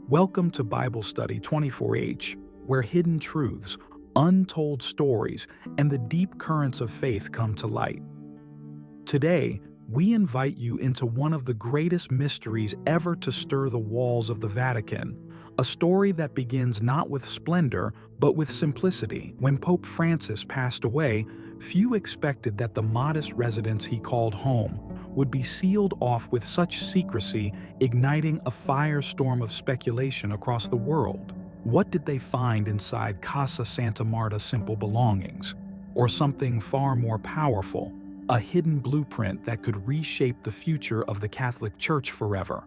Welcome to Bible Study 24H, where hidden truths, untold stories, and the deep currents of faith come to light. Today, we invite you into one of the greatest mysteries ever to stir the walls of the Vatican, a story that begins not with splendor, but with simplicity. When Pope Francis passed away, few expected that the modest residence he called home would be sealed off with such secrecy, igniting a firestorm of speculation across the world. What did they find inside Casa Santa Marta's simple belongings? Or something far more powerful, a hidden blueprint that could reshape the future of the Catholic Church forever?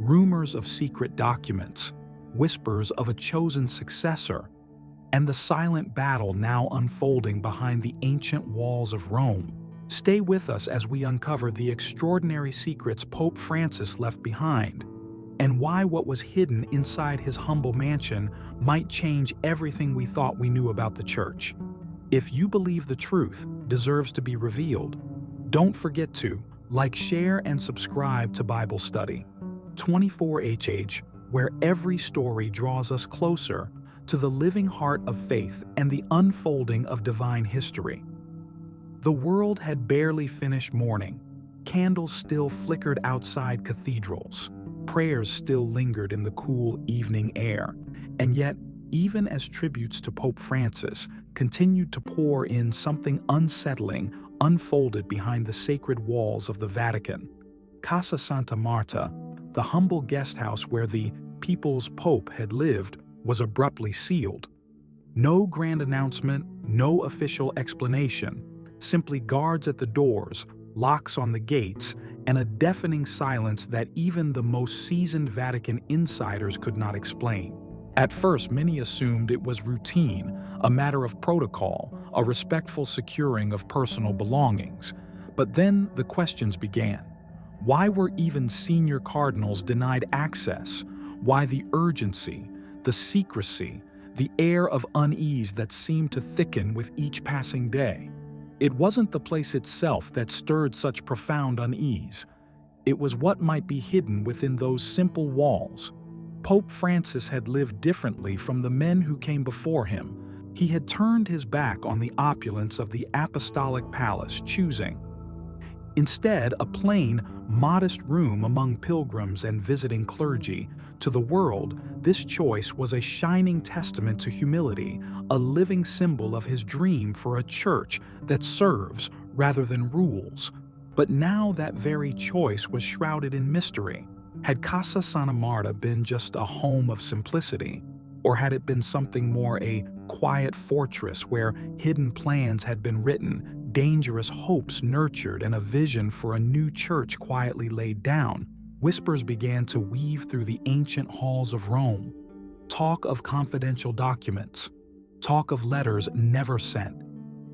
Rumors of secret documents, whispers of a chosen successor, and the silent battle now unfolding behind the ancient walls of Rome. Stay with us as we uncover the extraordinary secrets Pope Francis left behind, and why what was hidden inside his humble mansion might change everything we thought we knew about the Church. If you believe the truth deserves to be revealed, don't forget to like, share, and subscribe to Bible Study 24HH, where every story draws us closer to the living heart of faith and the unfolding of divine history. The world had barely finished mourning. Candles still flickered outside cathedrals. Prayers still lingered in the cool evening air. And yet, even as tributes to Pope Francis continued to pour in, something unsettling unfolded behind the sacred walls of the Vatican. Casa Santa Marta, the humble guest house where the people's pope had lived, was abruptly sealed. No grand announcement, no official explanation. Simply guards at the doors, locks on the gates, and a deafening silence that even the most seasoned Vatican insiders could not explain. At first, many assumed it was routine, a matter of protocol, a respectful securing of personal belongings. But then the questions began. Why were even senior cardinals denied access? Why the urgency, the secrecy, the air of unease that seemed to thicken with each passing day? It wasn't the place itself that stirred such profound unease. It was what might be hidden within those simple walls. Pope Francis had lived differently from the men who came before him. He had turned his back on the opulence of the apostolic palace, choosing instead a plain, modest room among pilgrims and visiting clergy. To the world, this choice was a shining testament to humility, a living symbol of his dream for a church that serves rather than rules. But now that very choice was shrouded in mystery. Had Casa Santa Marta been just a home of simplicity? Or had it been something more, a quiet fortress where hidden plans had been written, dangerous hopes nurtured, and a vision for a new church quietly laid down? Whispers began to weave through the ancient halls of Rome. Talk of confidential documents. Talk of letters never sent.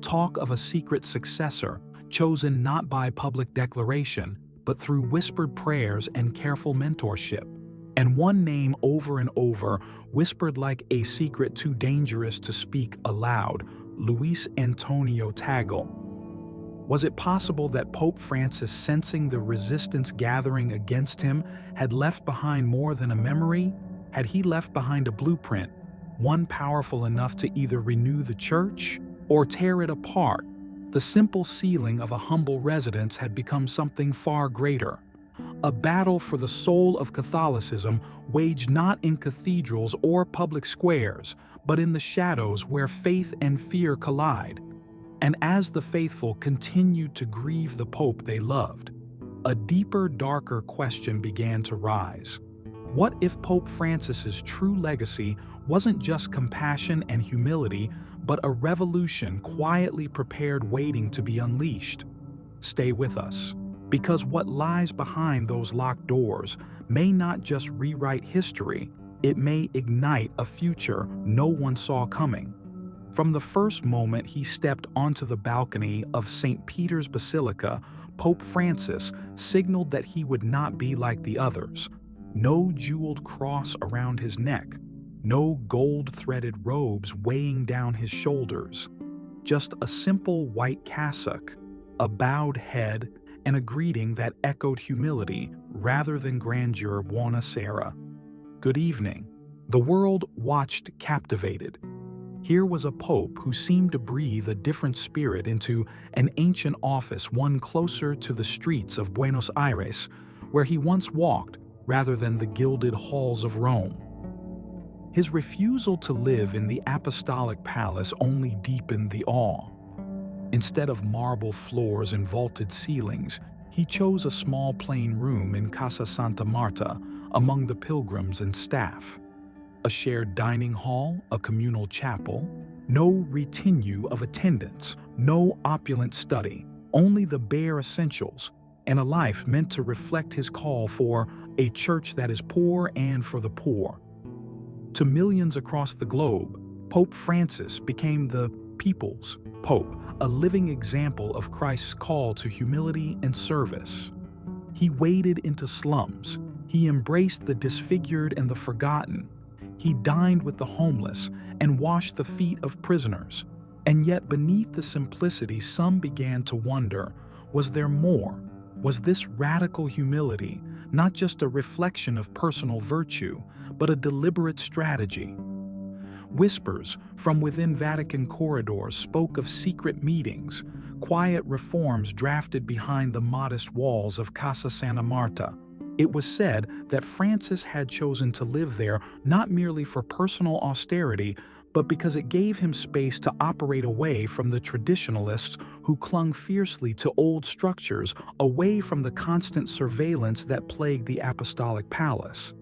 Talk of a secret successor, chosen not by public declaration, but through whispered prayers and careful mentorship. And one name over and over, whispered like a secret too dangerous to speak aloud: Luis Antonio Tagle. Was it possible that Pope Francis, sensing the resistance gathering against him, had left behind more than a memory? Had he left behind a blueprint, one powerful enough to either renew the church or tear it apart? The simple sealing of a humble residence had become something far greater. A battle for the soul of Catholicism, waged not in cathedrals or public squares, but in the shadows where faith and fear collide. And as the faithful continued to grieve the Pope they loved, a deeper, darker question began to rise. What if Pope Francis's true legacy wasn't just compassion and humility, but a revolution quietly prepared, waiting to be unleashed? Stay with us, because what lies behind those locked doors may not just rewrite history, it may ignite a future no one saw coming. From the first moment he stepped onto the balcony of St. Peter's Basilica, Pope Francis signaled that he would not be like the others. No jeweled cross around his neck, no gold-threaded robes weighing down his shoulders. Just a simple white cassock, a bowed head, and a greeting that echoed humility rather than grandeur. Buona sera. Good evening. The world watched captivated. Here was a pope who seemed to breathe a different spirit into an ancient office, one closer to the streets of Buenos Aires, where he once walked, rather than the gilded halls of Rome. His refusal to live in the apostolic palace only deepened the awe. Instead of marble floors and vaulted ceilings, he chose a small plain room in Casa Santa Marta among the pilgrims and staff. A shared dining hall, a communal chapel, no retinue of attendants, no opulent study, only the bare essentials, and a life meant to reflect his call for a church that is poor and for the poor. To millions across the globe, Pope Francis became the people's pope, a living example of Christ's call to humility and service. He waded into slums. He embraced the disfigured and the forgotten. He dined with the homeless and washed the feet of prisoners. And yet beneath the simplicity, some began to wonder, was there more? Was this radical humility not just a reflection of personal virtue, but a deliberate strategy? Whispers from within Vatican corridors spoke of secret meetings, quiet reforms drafted behind the modest walls of Casa Santa Marta. It was said that Francis had chosen to live there not merely for personal austerity, but because it gave him space to operate away from the traditionalists who clung fiercely to old structures, away from the constant surveillance that plagued the apostolic palace.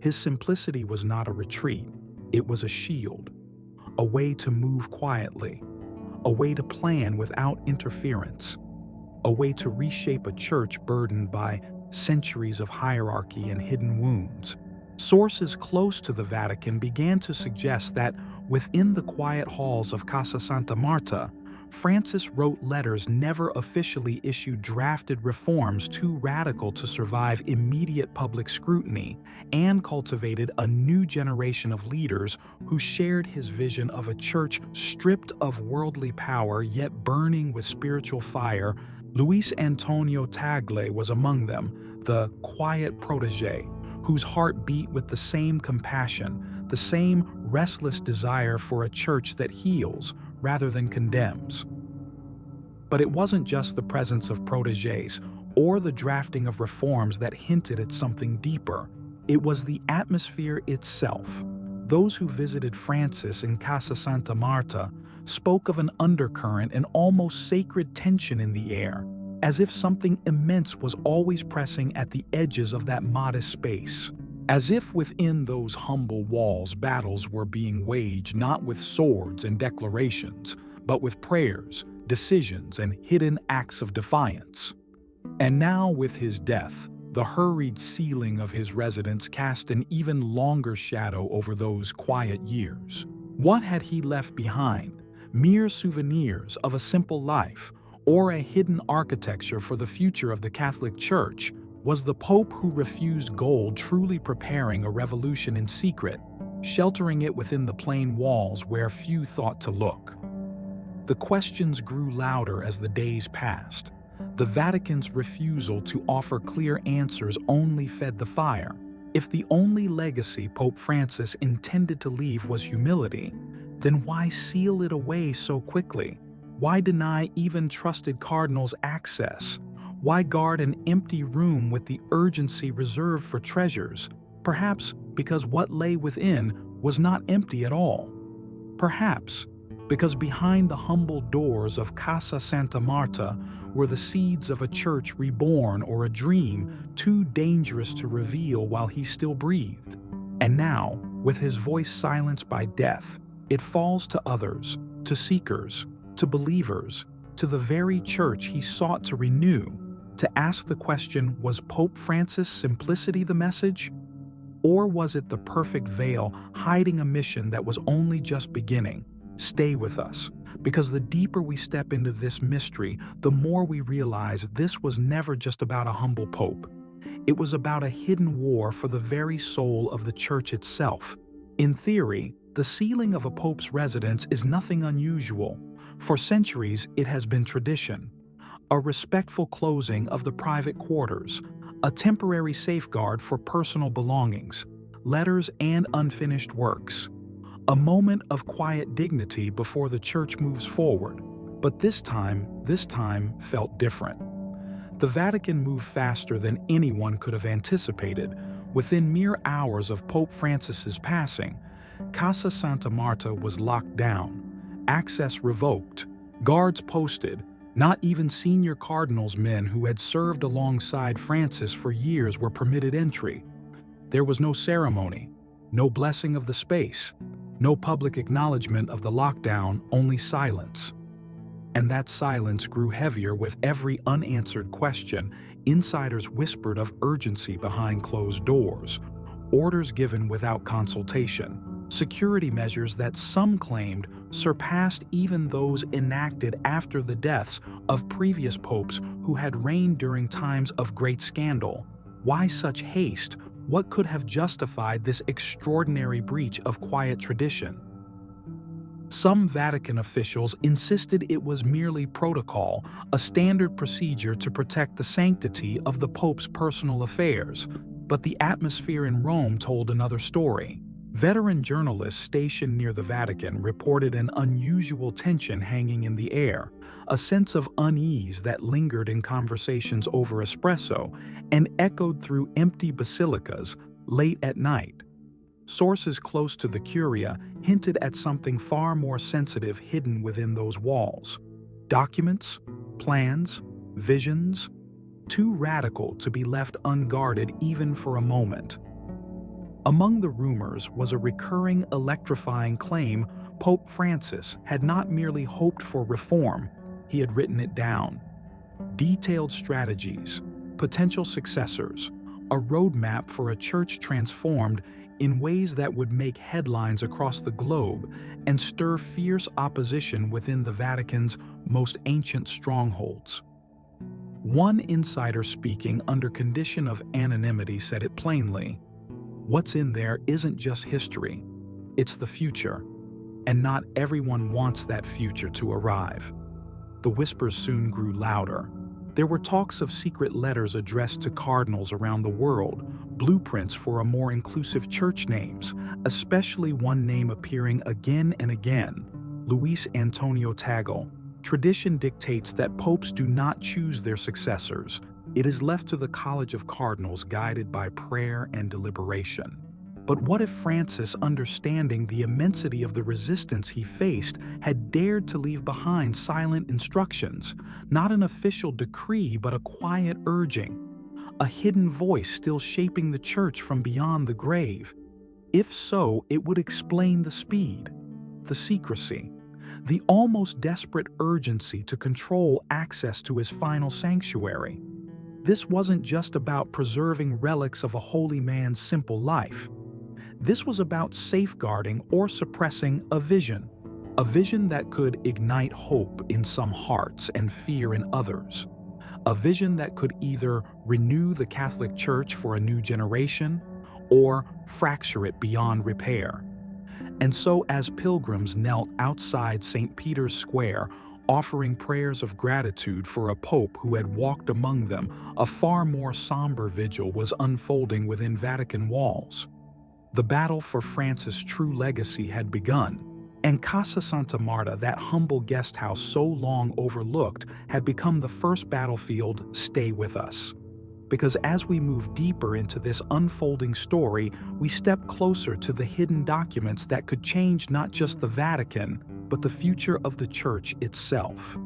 His simplicity was not a retreat, it was a shield, a way to move quietly, a way to plan without interference, a way to reshape a church burdened by centuries of hierarchy and hidden wounds. Sources close to the Vatican began to suggest that within the quiet halls of Casa Santa Marta, Francis wrote letters never officially issued, drafted reforms too radical to survive immediate public scrutiny, and cultivated a new generation of leaders who shared his vision of a church stripped of worldly power yet burning with spiritual fire. Luis Antonio Tagle was among them, the quiet protege, whose heart beat with the same compassion, the same restless desire for a church that heals rather than condemns. But it wasn't just the presence of proteges or the drafting of reforms that hinted at something deeper. It was the atmosphere itself. Those who visited Francis in Casa Santa Marta spoke of an undercurrent, an almost sacred tension in the air, as if something immense was always pressing at the edges of that modest space. As if within those humble walls battles were being waged not with swords and declarations, but with prayers, decisions, and hidden acts of defiance. And now with his death, the hurried sealing of his residence cast an even longer shadow over those quiet years. What had he left behind? Mere souvenirs of a simple life, or a hidden architecture for the future of the Catholic Church? Was the Pope who refused gold truly preparing a revolution in secret, sheltering it within the plain walls where few thought to look? The questions grew louder as the days passed. The Vatican's refusal to offer clear answers only fed the fire. If the only legacy Pope Francis intended to leave was humility, then why seal it away so quickly? Why deny even trusted cardinals access? Why guard an empty room with the urgency reserved for treasures? Perhaps because what lay within was not empty at all. Perhaps because behind the humble doors of Casa Santa Marta were the seeds of a church reborn, or a dream too dangerous to reveal while he still breathed. And now, with his voice silenced by death, it falls to others, to seekers, to believers, to the very church he sought to renew, to ask the question, was Pope Francis' simplicity the message? Or was it the perfect veil hiding a mission that was only just beginning? Stay with us, because the deeper we step into this mystery, the more we realize this was never just about a humble pope. It was about a hidden war for the very soul of the church itself. In theory, the sealing of a pope's residence is nothing unusual. For centuries, it has been tradition. A respectful closing of the private quarters, a temporary safeguard for personal belongings. letters, and unfinished works. A moment of quiet dignity before the church moves forward. But this time felt different. The Vatican moved faster than anyone could have anticipated. Within mere hours of Pope Francis's passing, Casa Santa Marta was locked down, access revoked, guards posted. Not even senior cardinals, men who had served alongside Francis for years, were permitted entry. There was no ceremony, no blessing of the space, no public acknowledgement of the lockdown, only silence. And that silence grew heavier with every unanswered question. Insiders whispered of urgency behind closed doors, orders given without consultation, security measures that some claimed surpassed even those enacted after the deaths of previous popes who had reigned during times of great scandal. Why such haste? What could have justified this extraordinary breach of quiet tradition? Some Vatican officials insisted it was merely protocol, a standard procedure to protect the sanctity of the Pope's personal affairs. But the atmosphere in Rome told another story. Veteran journalists stationed near the Vatican reported an unusual tension hanging in the air, a sense of unease that lingered in conversations over espresso and echoed through empty basilicas late at night. Sources close to the Curia hinted at something far more sensitive hidden within those walls. Documents, plans, visions, too radical to be left unguarded even for a moment. Among the rumors was a recurring, electrifying claim Pope Francis had not merely hoped for reform, he had written it down. Detailed strategies, potential successors, a roadmap for a church transformed in ways that would make headlines across the globe and stir fierce opposition within the Vatican's most ancient strongholds. One insider speaking under condition of anonymity said it plainly: "What's in there isn't just history, it's the future, and not everyone wants that future to arrive." The whispers soon grew louder. There were talks of secret letters addressed to cardinals around the world, blueprints for a more inclusive church names, especially one name appearing again and again: Luis Antonio Tagle. Tradition dictates that popes do not choose their successors. It is left to the College of Cardinals, guided by prayer and deliberation. But what if Francis, understanding the immensity of the resistance he faced, had dared to leave behind silent instructions, not an official decree but a quiet urging, a hidden voice still shaping the church from beyond the grave? If so, it would explain the speed, the secrecy, the almost desperate urgency to control access to his final sanctuary. This wasn't just about preserving relics of a holy man's simple life. This was about safeguarding or suppressing a vision that could ignite hope in some hearts and fear in others, a vision that could either renew the Catholic Church for a new generation or fracture it beyond repair. And so, as pilgrims knelt outside St. Peter's Square, offering prayers of gratitude for a pope who had walked among them, a far more somber vigil was unfolding within Vatican walls. The battle for Francis' true legacy had begun, and Casa Santa Marta, that humble guest house so long overlooked, had become the first battlefield. Stay with us. Because as we move deeper into this unfolding story, we step closer to the hidden documents that could change not just the Vatican, but the future of the Church itself.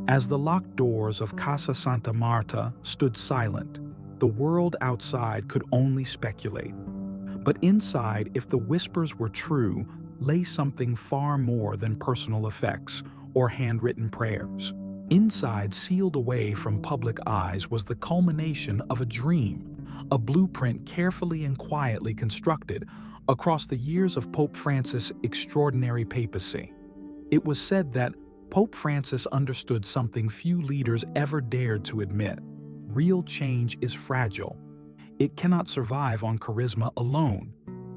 As the locked doors of Casa Santa Marta stood silent, the world outside could only speculate. But inside, if the whispers were true, lay something far more than personal effects or handwritten prayers. Inside, sealed away from public eyes, was the culmination of a dream, a blueprint carefully and quietly constructed across the years of Pope Francis' extraordinary papacy. It was said that Pope Francis understood something few leaders ever dared to admit: real change is fragile. It cannot survive on charisma alone.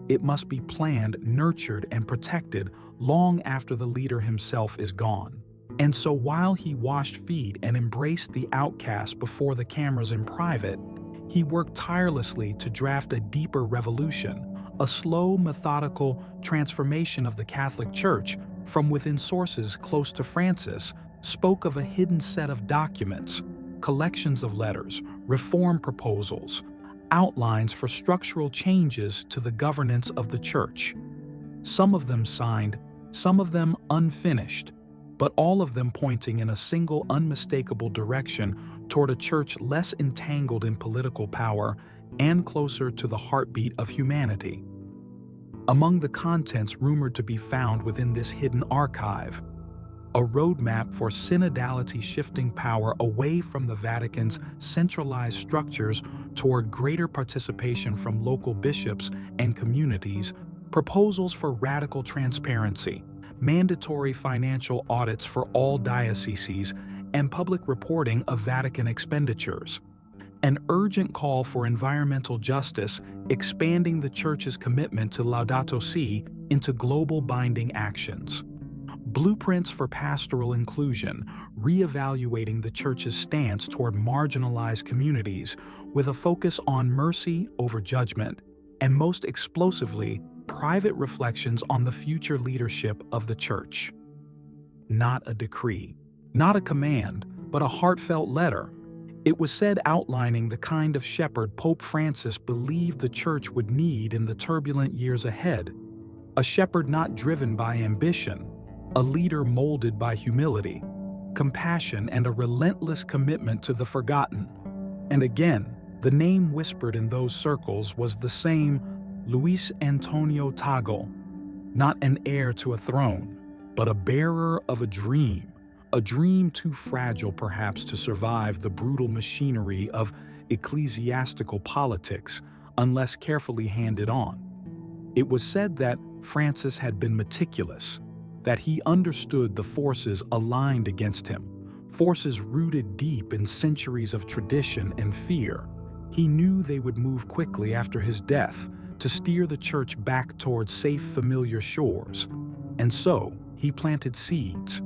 It must be planned, nurtured, and protected long after the leader himself is gone. And so while he washed feet and embraced the outcast before the cameras in private, He worked tirelessly to draft a deeper revolution, a slow, methodical transformation of the Catholic Church from within. Sources close to Francis spoke of a hidden set of documents, collections of letters, reform proposals, outlines for structural changes to the governance of the Church. Some of them signed, some of them unfinished, but all of them pointing in a single unmistakable direction toward a church less entangled in political power and closer to the heartbeat of humanity. Among the contents rumored to be found within this hidden archive, a roadmap for synodality, shifting power away from the Vatican's centralized structures toward greater participation from local bishops and communities, proposals for radical transparency, mandatory financial audits for all dioceses, and public reporting of Vatican expenditures. An urgent call for environmental justice, expanding the Church's commitment to Laudato Si into global binding actions. Blueprints for pastoral inclusion, reevaluating the Church's stance toward marginalized communities with a focus on mercy over judgment, and most explosively, private reflections on the future leadership of the Church. Not a decree, not a command, but a heartfelt letter. It was said outlining the kind of shepherd Pope Francis believed the Church would need in the turbulent years ahead. A shepherd not driven by ambition, a leader molded by humility, compassion, and a relentless commitment to the forgotten. And again, the name whispered in those circles was the same Luis Antonio Tagle, not an heir to a throne, but a bearer of a dream too fragile perhaps to survive the brutal machinery of ecclesiastical politics unless carefully handed on. It was said that Francis had been meticulous, that he understood the forces aligned against him, forces rooted deep in centuries of tradition and fear. He knew they would move quickly after his death to steer the Church back toward safe, familiar shores. And so, he planted seeds,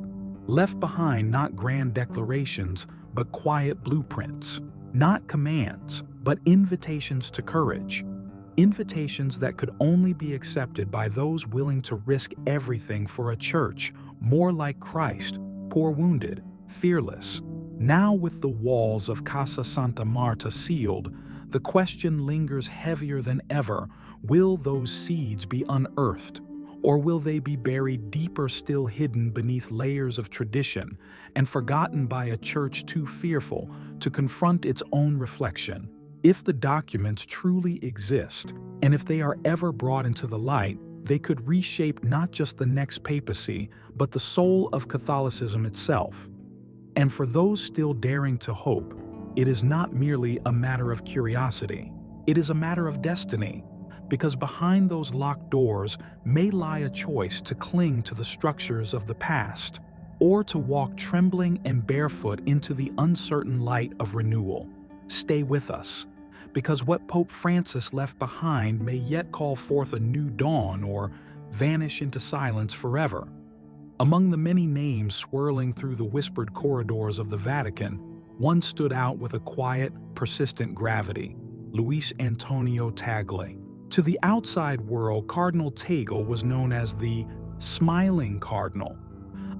left behind not grand declarations, but quiet blueprints, not commands, but invitations to courage. Invitations that could only be accepted by those willing to risk everything for a Church more like Christ, poor, wounded, fearless. Now, with the walls of Casa Santa Marta sealed, the question lingers heavier than ever: will those seeds be unearthed? Or will they be buried deeper still, hidden beneath layers of tradition and forgotten by a Church too fearful to confront its own reflection? If the documents truly exist, and if they are ever brought into the light, they could reshape not just the next papacy, but the soul of Catholicism itself. And for those still daring to hope, it is not merely a matter of curiosity. It is a matter of destiny, because behind those locked doors may lie a choice to cling to the structures of the past, or to walk trembling and barefoot into the uncertain light of renewal. Stay with us, because what Pope Francis left behind may yet call forth a new dawn or vanish into silence forever. Among the many names swirling through the whispered corridors of the Vatican, one stood out with a quiet, persistent gravity: Luis Antonio Tagle. To the outside world, Cardinal Tagle was known as the Smiling Cardinal,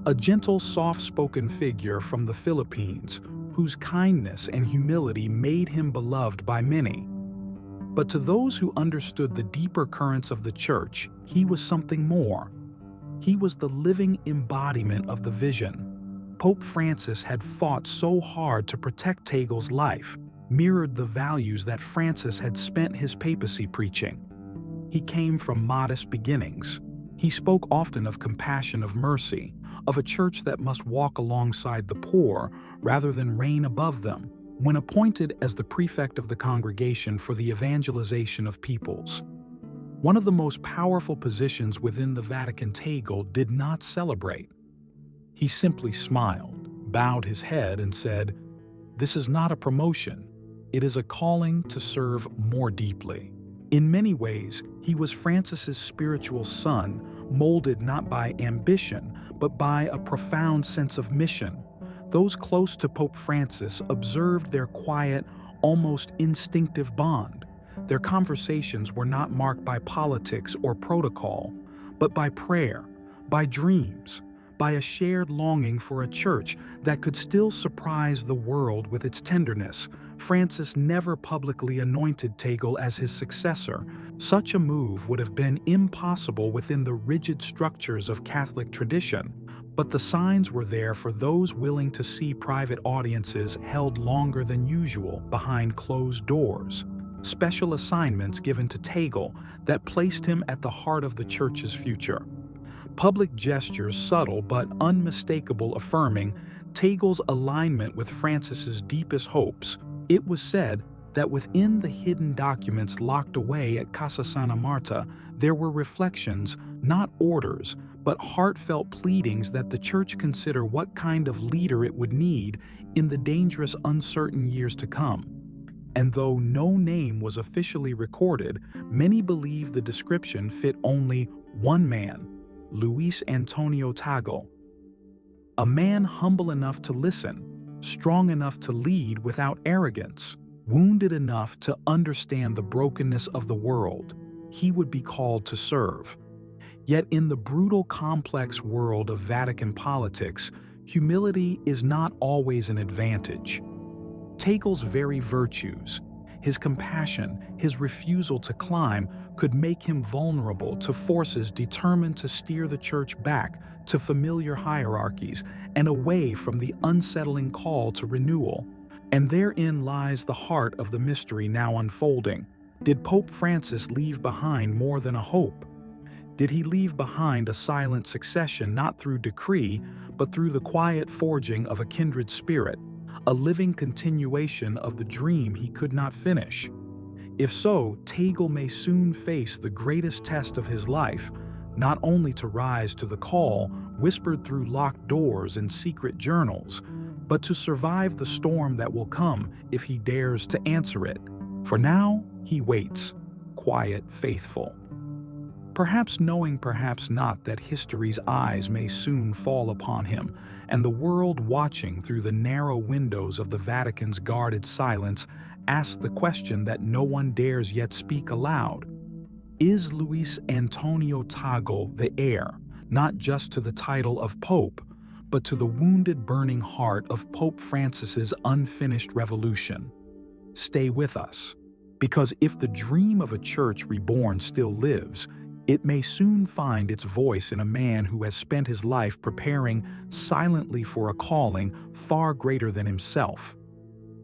a gentle, soft-spoken figure from the Philippines whose kindness and humility made him beloved by many. But to those who understood the deeper currents of the Church, he was something more. He was the living embodiment of the vision. Pope Francis had fought so hard to protect Tagle's life, mirrored the values that Francis had spent his papacy preaching. He came from modest beginnings. He spoke often of compassion, of mercy, of a Church that must walk alongside the poor rather than reign above them. When appointed as the prefect of the Congregation for the Evangelization of Peoples, one of the most powerful positions within the Vatican, Tagle did not celebrate. He simply smiled, bowed his head, and said, "This is not a promotion. It is a calling to serve more deeply." In many ways, he was Francis's spiritual son, molded not by ambition, but by a profound sense of mission. Those close to Pope Francis observed their quiet, almost instinctive bond. Their conversations were not marked by politics or protocol, but by prayer, by dreams, by a shared longing for a church that could still surprise the world with its tenderness. Francis never publicly anointed Tegal as his successor. Such a move would have been impossible within the rigid structures of Catholic tradition, but the signs were there for those willing to see private audiences held longer than usual behind closed doors. Special assignments given to Tegal that placed him at the heart of the church's future. Public gestures subtle but unmistakable affirming Tegal's alignment with Francis's deepest hopes. It was said that within the hidden documents locked away at Casa Santa Marta, there were reflections, not orders, but heartfelt pleadings that the church consider what kind of leader it would need in the dangerous, uncertain years to come. And though no name was officially recorded, many believe the description fit only one man, Luis Antonio Tegal, a man humble enough to listen, strong enough to lead without arrogance, wounded enough to understand the brokenness of the world. He would be called to serve. Yet in the brutal, complex world of Vatican politics, humility is not always an advantage. Tegal's very virtues, his compassion, his refusal to climb, could make him vulnerable to forces determined to steer the church back to familiar hierarchies and away from the unsettling call to renewal. And therein lies the heart of the mystery now unfolding. Did Pope Francis leave behind more than a hope? Did he leave behind a silent succession not through decree, but through the quiet forging of a kindred spirit, a living continuation of the dream he could not finish? If so, Tegal may soon face the greatest test of his life, not only to rise to the call whispered through locked doors and secret journals, but to survive the storm that will come if he dares to answer it. For now, he waits, quiet, faithful. Perhaps knowing, perhaps not, that history's eyes may soon fall upon him, and the world watching through the narrow windows of the Vatican's guarded silence asks the question that no one dares yet speak aloud. Is Luis Antonio Tegal the heir, not just to the title of Pope, but to the wounded, burning heart of Pope Francis's unfinished revolution? Stay with us, because if the dream of a church reborn still lives, it may soon find its voice in a man who has spent his life preparing silently for a calling far greater than himself.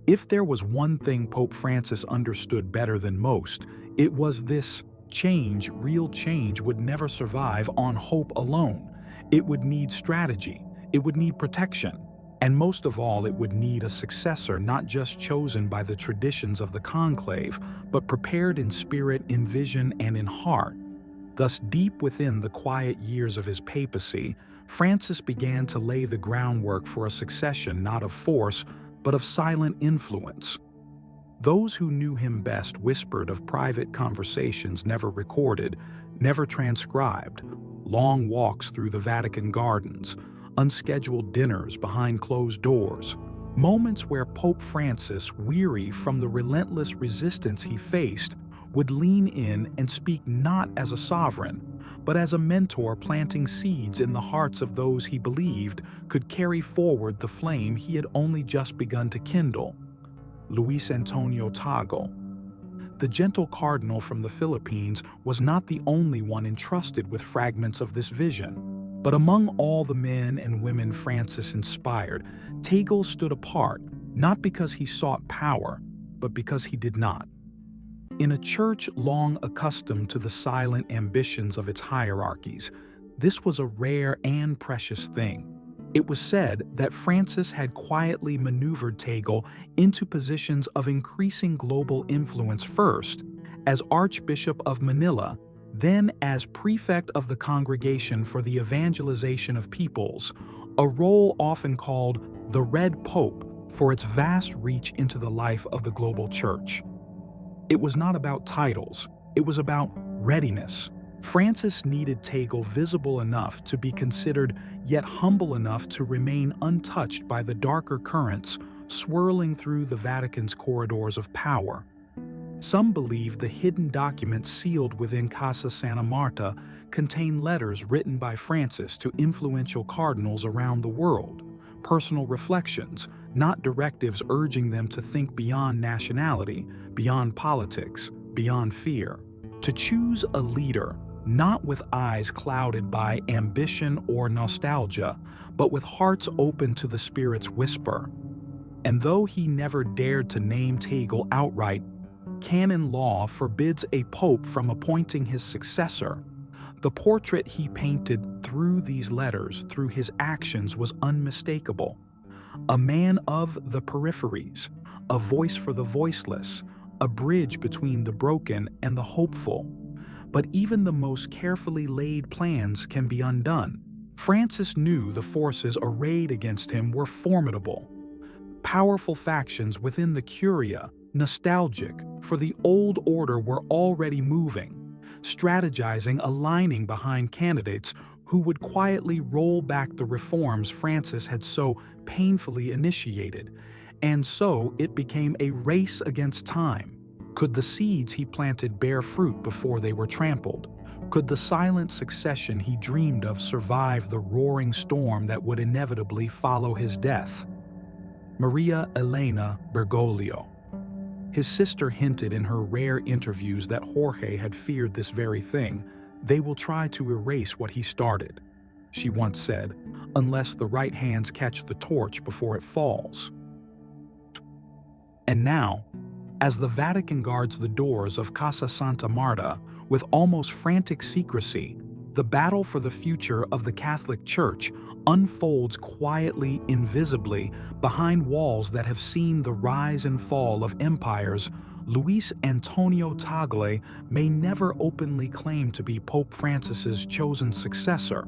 If there was one thing Pope Francis understood better than most, it was this: change, real change, would never survive on hope alone. It would need strategy, it would need protection, and most of all, it would need a successor not just chosen by the traditions of the conclave, but prepared in spirit, in vision, and in heart. Thus, deep within the quiet years of his papacy, Francis began to lay the groundwork for a succession not of force, but of silent influence. Those who knew him best whispered of private conversations never recorded, never transcribed, long walks through the Vatican gardens, unscheduled dinners behind closed doors, moments where Pope Francis, weary from the relentless resistance he faced, would lean in and speak not as a sovereign, but as a mentor planting seeds in the hearts of those he believed could carry forward the flame he had only just begun to kindle. Luis Antonio Tegal, the gentle cardinal from the Philippines, was not the only one entrusted with fragments of this vision. But among all the men and women Francis inspired, Tegal stood apart, not because he sought power, but because he did not. In a church long accustomed to the silent ambitions of its hierarchies, this was a rare and precious thing. It was said that Francis had quietly maneuvered Tegal into positions of increasing global influence, first as Archbishop of Manila, then as prefect of the Congregation for the Evangelization of Peoples, a role often called the Red Pope for its vast reach into the life of the global church. It was not about titles, it was about readiness. Francis needed Tegal visible enough to be considered, yet humble enough to remain untouched by the darker currents swirling through the Vatican's corridors of power. Some believe the hidden documents sealed within Casa Santa Marta contain letters written by Francis to influential cardinals around the world, personal reflections, not directives urging them to think beyond nationality, beyond politics, beyond fear, to choose a leader not with eyes clouded by ambition or nostalgia, but with hearts open to the Spirit's whisper. And though he never dared to name Tagle outright, canon law forbids a pope from appointing his successor. The portrait he painted through these letters, through his actions, was unmistakable. A man of the peripheries, a voice for the voiceless, a bridge between the broken and the hopeful. But even the most carefully laid plans can be undone. Francis knew the forces arrayed against him were formidable. Powerful factions within the Curia, nostalgic for the old order, were already moving, strategizing, aligning behind candidates who would quietly roll back the reforms Francis had so painfully initiated. And so it became a race against time. Could the seeds he planted bear fruit before they were trampled? Could the silent succession he dreamed of survive the roaring storm that would inevitably follow his death? Maria Elena Bergoglio. His sister hinted in her rare interviews that Jorge had feared this very thing. "They will try to erase what he started," she once said, "unless the right hands catch the torch before it falls." And now, as the Vatican guards the doors of Casa Santa Marta with almost frantic secrecy, the battle for the future of the Catholic Church unfolds quietly, invisibly, behind walls that have seen the rise and fall of empires. Luis Antonio Tagle may never openly claim to be Pope Francis's chosen successor.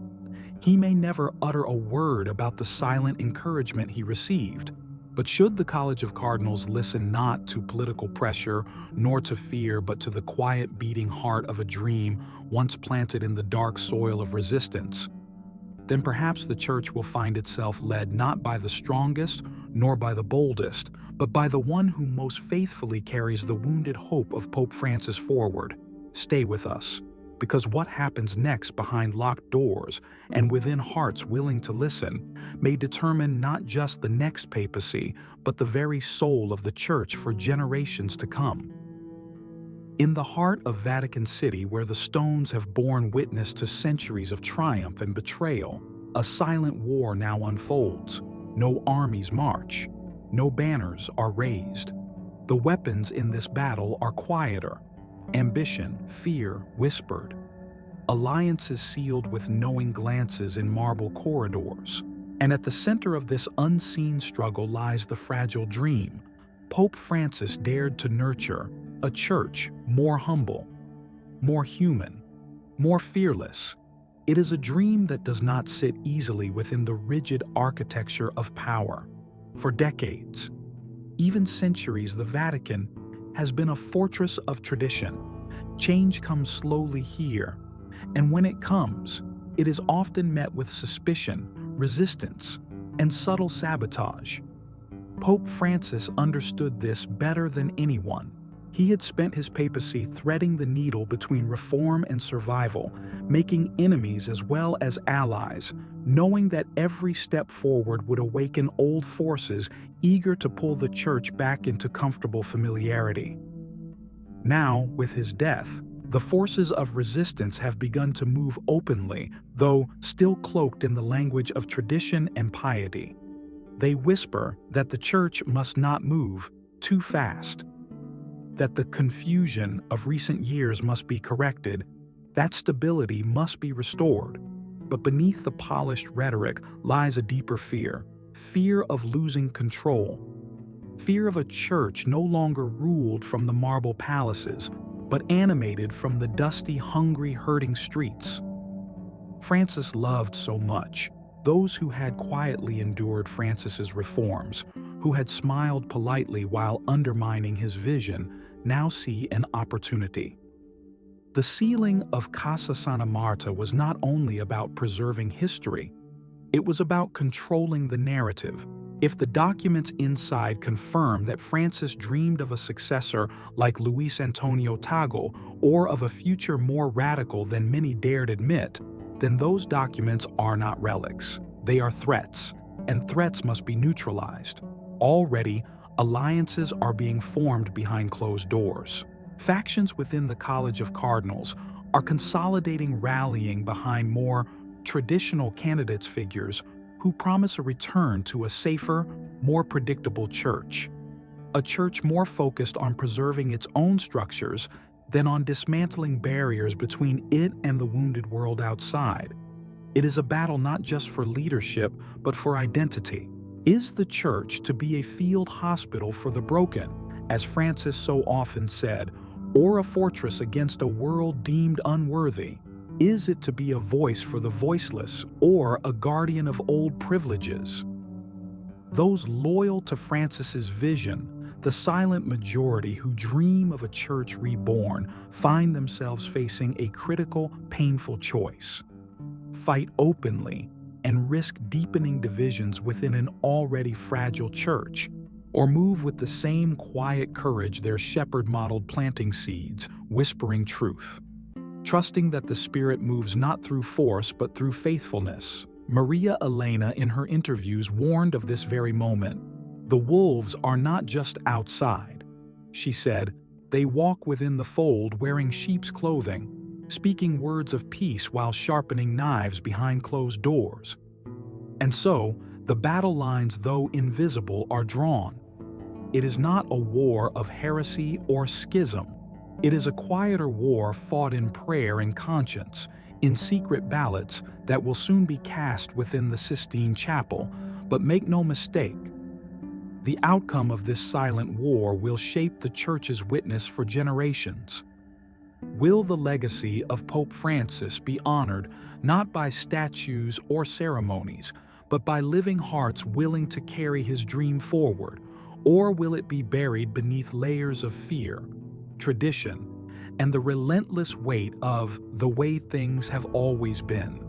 He may never utter a word about the silent encouragement he received. But should the College of Cardinals listen not to political pressure, nor to fear, but to the quiet beating heart of a dream once planted in the dark soil of resistance, then perhaps the Church will find itself led not by the strongest, nor by the boldest, but by the one who most faithfully carries the wounded hope of Pope Francis forward. Stay with us, because what happens next behind locked doors and within hearts willing to listen may determine not just the next papacy, but the very soul of the Church for generations to come. In the heart of Vatican City, where the stones have borne witness to centuries of triumph and betrayal, a silent war now unfolds. No armies march. No banners are raised. The weapons in this battle are quieter. Ambition, fear whispered. Alliances sealed with knowing glances in marble corridors. And at the center of this unseen struggle lies the fragile dream Pope Francis dared to nurture: a church more humble, more human, more fearless. It is a dream that does not sit easily within the rigid architecture of power. For decades, even centuries, the Vatican has been a fortress of tradition. Change comes slowly here, and when it comes, it is often met with suspicion, resistance, and subtle sabotage. Pope Francis understood this better than anyone. He had spent his papacy threading the needle between reform and survival, making enemies as well as allies, knowing that every step forward would awaken old forces eager to pull the Church back into comfortable familiarity. Now, with his death, the forces of resistance have begun to move openly, though still cloaked in the language of tradition and piety. They whisper that the Church must not move too fast, that the confusion of recent years must be corrected, that stability must be restored. But beneath the polished rhetoric lies a deeper fear of losing control, fear of a church no longer ruled from the marble palaces, but animated from the dusty, hungry, hurting streets. Francis loved so much. Those who had quietly endured Francis's reforms, who had smiled politely while undermining his vision, now see an opportunity. The sealing of Casa Santa Marta was not only about preserving history, it was about controlling the narrative, If the documents inside confirm that Francis dreamed of a successor like Luis Antonio Tagle or of a future more radical than many dared admit, then those documents are not relics. They are threats, and threats must be neutralized. Already, alliances are being formed behind closed doors. Factions within the College of Cardinals are consolidating, rallying behind more traditional candidates' figures who promise a return to a safer, more predictable church. A church more focused on preserving its own structures than on dismantling barriers between it and the wounded world outside. It is a battle not just for leadership, but for identity. Is the church to be a field hospital for the broken, as Francis so often said, or a fortress against a world deemed unworthy? Is it to be a voice for the voiceless or a guardian of old privileges? Those loyal to Francis's vision, the silent majority who dream of a church reborn, find themselves facing a critical, painful choice. Fight openly and risk deepening divisions within an already fragile church, or move with the same quiet courage their shepherd modeled, planting seeds, whispering truth, trusting that the Spirit moves not through force but through faithfulness. Maria Elena in her interviews warned of this very moment. The wolves are not just outside. She said, they walk within the fold wearing sheep's clothing, speaking words of peace while sharpening knives behind closed doors. And so, the battle lines, though invisible, are drawn. It is not a war of heresy or schism. It is a quieter war fought in prayer and conscience, in secret ballots that will soon be cast within the Sistine Chapel. But make no mistake, the outcome of this silent war will shape the Church's witness for generations. Will the legacy of Pope Francis be honored not by statues or ceremonies, but by living hearts willing to carry his dream forward? Or will it be buried beneath layers of fear, tradition, and the relentless weight of the way things have always been?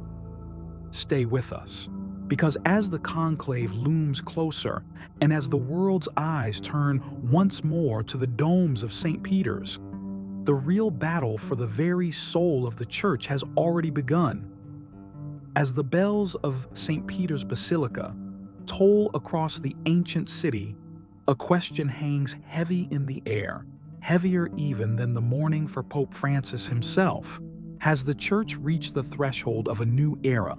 Stay with us, because as the conclave looms closer and as the world's eyes turn once more to the domes of St. Peter's, the real battle for the very soul of the Church has already begun. As the bells of St. Peter's Basilica toll across the ancient city, a question hangs heavy in the air, heavier even than the mourning for Pope Francis himself. Has the Church reached the threshold of a new era,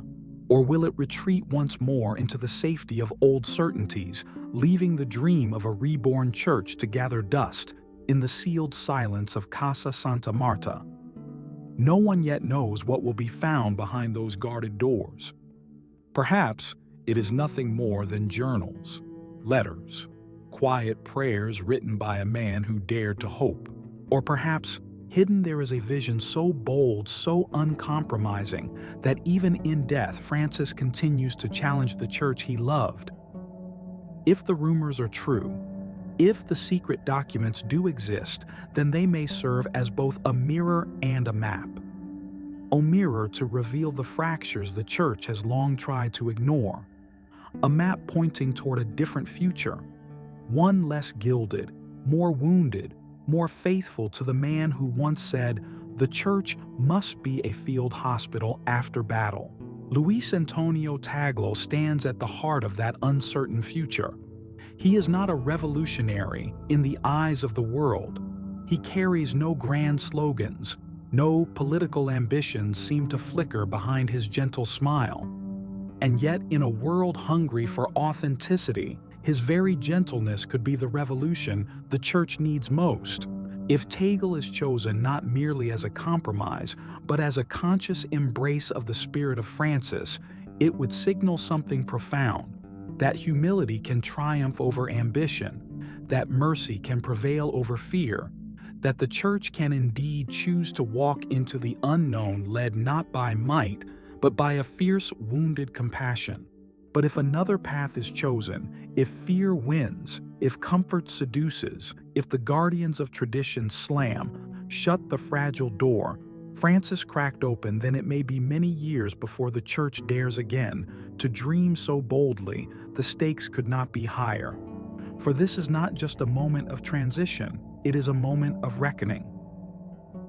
or will it retreat once more into the safety of old certainties, leaving the dream of a reborn church to gather dust in the sealed silence of Casa Santa Marta? No one yet knows what will be found behind those guarded doors. Perhaps it is nothing more than journals, letters, quiet prayers written by a man who dared to hope. Or perhaps hidden there is a vision so bold, so uncompromising, that even in death Francis continues to challenge the Church he loved. If the rumors are true, if the secret documents do exist, then they may serve as both a mirror and a map. A mirror to reveal the fractures the Church has long tried to ignore. A map pointing toward a different future, one less gilded, more wounded, more faithful to the man who once said, "The Church must be a field hospital after battle." Luis Antonio Tagle stands at the heart of that uncertain future. He is not a revolutionary in the eyes of the world. He carries no grand slogans. No political ambitions seem to flicker behind his gentle smile. And yet, in a world hungry for authenticity, his very gentleness could be the revolution the Church needs most. If Tagle is chosen not merely as a compromise, but as a conscious embrace of the spirit of Francis, it would signal something profound: that humility can triumph over ambition, that mercy can prevail over fear, that the Church can indeed choose to walk into the unknown led not by might, but by a fierce, wounded compassion. But if another path is chosen, if fear wins, if comfort seduces, if the guardians of tradition slam shut the fragile door, Francis cracked open, then it may be many years before the church dares again to dream so boldly the stakes could not be higher. For this is not just a moment of transition, it is a moment of reckoning.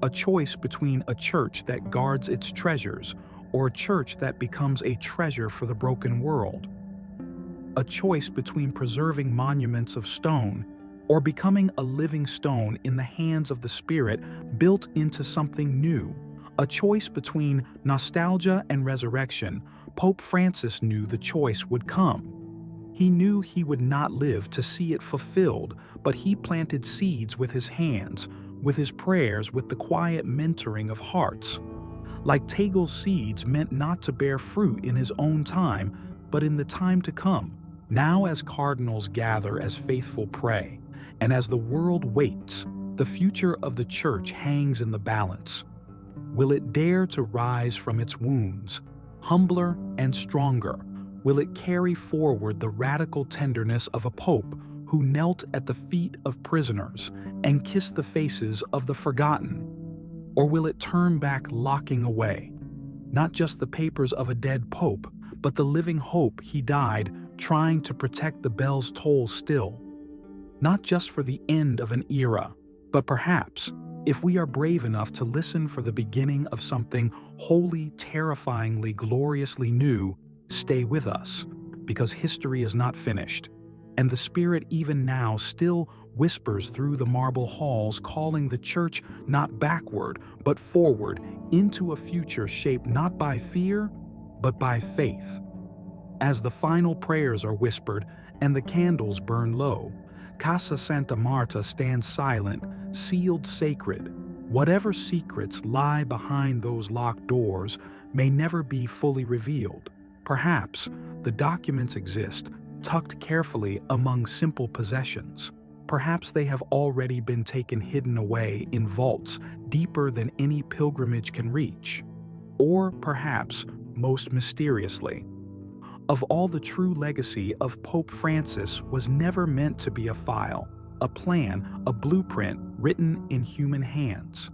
A choice between a church that guards its treasures or a church that becomes a treasure for the broken world. A choice between preserving monuments of stone or becoming a living stone in the hands of the Spirit built into something new. A choice between nostalgia and resurrection. Pope Francis knew the choice would come. He knew he would not live to see it fulfilled, but he planted seeds with his hands, with his prayers, with the quiet mentoring of hearts. Like Tegel's seeds meant not to bear fruit in his own time, but in the time to come. Now as cardinals gather as faithful pray, and as the world waits, the future of the church hangs in the balance. Will it dare to rise from its wounds, humbler and stronger? Will it carry forward the radical tenderness of a pope who knelt at the feet of prisoners and kissed the faces of the forgotten? Or will it turn back, locking away, not just the papers of a dead pope, but the living hope he died trying to protect? The bells toll still, not just for the end of an era, but perhaps, if we are brave enough to listen, for the beginning of something wholly, terrifyingly, gloriously new. Stay with us, because history is not finished, and the Spirit even now still whispers through the marble halls, calling the church not backward, but forward into a future shaped not by fear, but by faith. As the final prayers are whispered and the candles burn low, Casa Santa Marta stands silent, sealed sacred. Whatever secrets lie behind those locked doors may never be fully revealed. Perhaps the documents exist, tucked carefully among simple possessions. Perhaps they have already been taken, hidden away in vaults deeper than any pilgrimage can reach. Or perhaps, most mysteriously, of all, the true legacy of Pope Francis was never meant to be a file, a plan, a blueprint written in human hands.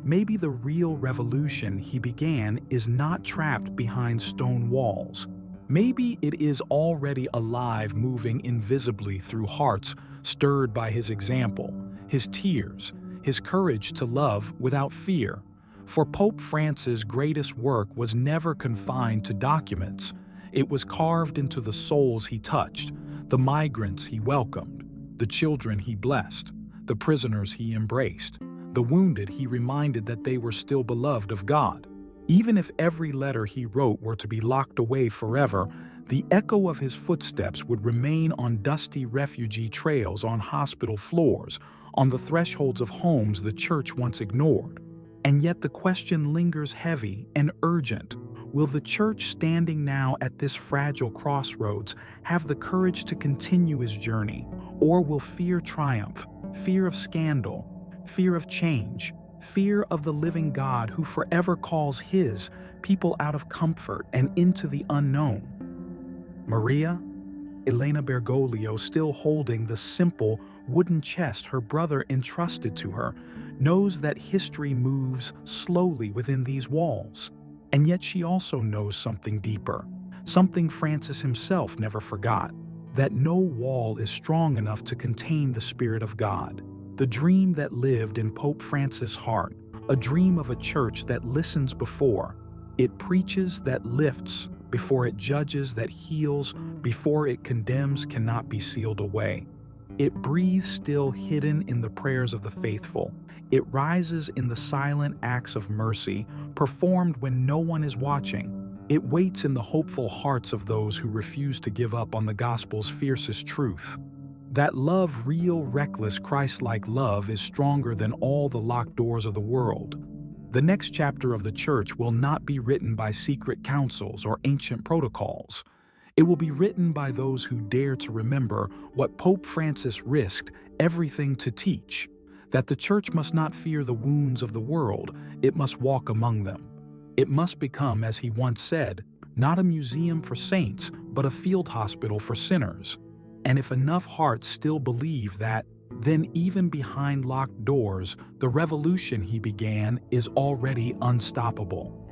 Maybe the real revolution he began is not trapped behind stone walls. Maybe it is already alive, moving invisibly through hearts stirred by his example, his tears, his courage to love without fear. For Pope Francis' greatest work was never confined to documents. It was carved into the souls he touched, the migrants he welcomed, the children he blessed, the prisoners he embraced, the wounded he reminded that they were still beloved of God. Even if every letter he wrote were to be locked away forever, the echo of his footsteps would remain on dusty refugee trails, on hospital floors, on the thresholds of homes the church once ignored. And yet the question lingers, heavy and urgent. Will the church, standing now at this fragile crossroads, have the courage to continue his journey? Or will fear triumph, fear of scandal, fear of change, fear of the living God who forever calls his people out of comfort and into the unknown? Maria, Elena Bergoglio, still holding the simple wooden chest her brother entrusted to her, knows that history moves slowly within these walls. And yet she also knows something deeper, something Francis himself never forgot, that no wall is strong enough to contain the Spirit of God. The dream that lived in Pope Francis' heart, a dream of a church that listens before it preaches, that lifts before it judges, that heals before it condemns, cannot be sealed away. It breathes still, hidden in the prayers of the faithful. It rises in the silent acts of mercy, performed when no one is watching. It waits in the hopeful hearts of those who refuse to give up on the gospel's fiercest truth. That love, real, reckless, Christ-like love, is stronger than all the locked doors of the world. The next chapter of the church will not be written by secret councils or ancient protocols. It will be written by those who dare to remember what Pope Francis risked everything to teach, that the church must not fear the wounds of the world, it must walk among them. It must become, as he once said, not a museum for saints, but a field hospital for sinners. And if enough hearts still believe that, then even behind locked doors, the revolution he began is already unstoppable.